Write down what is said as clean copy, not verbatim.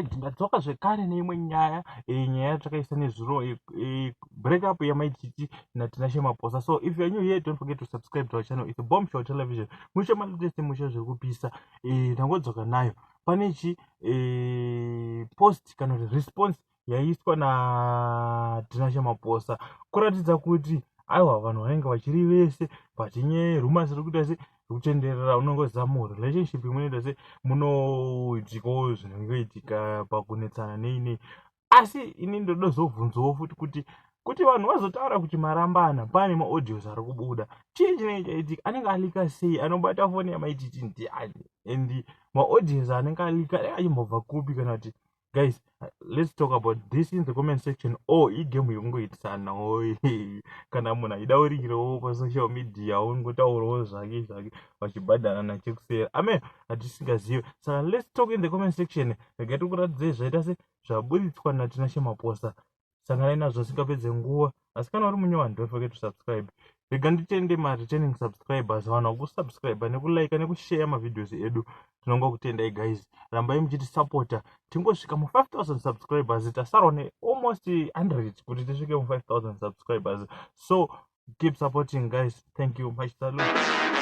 tikadzoka zvekare neimwe nyaya yatakaisa nezuro breakup yamaititi naTinashe Maphosa. So if you're new here, don't forget to subscribe to our channel. It's a bombshell television. Musha maletese musha zviri kupisa tangodzoka nayo panechi post kana response yaiswa naTinashe Maphosa kuratidza kuti aiwa vanhu vanenge vachiri vese pachinyaya rumors riri kuita se kutenderera unongoziva murelationship munoita se munoitikawo zvinongoitika pakunetsana nei. Asi ini ndoda kuzobvunzawo futi kuti vanhu vazotaura kuti marambana pane maaudios ari kubuda. Chii chinenge chaitika? Anenge alika sei? Anobata foni yamaititi ndiani? And maaudios anenge alika achimbobva kupi? Kana kuti guys, let's talk about this in the comment section. Igame yekungoitisana kana munhu achidaurikirewo pasocial media ungotaurawo zvake vachibhadhana nachekusera. Amen, hatisingazivi. Saka let's talk in the comment section. Regai tikuratidzei zvaita se zvaburitswa naTinashe Maphosa. Sanganai nazvo asingapedze nguva. Asi kana uri munyowani, don't forget to subscribe. Rega nditende returning subscribers, vanhu vakusubscribe nekulike nekushare mavideos edu. Tinonga kutendai guys. Rambai muchiti supporta. Tingosvika mu 5,000 subscribers. Tasarwa ne almost 100 kuti tisvike mu 5,000 subscribers. So keep supporting guys. Thank you much. Salute.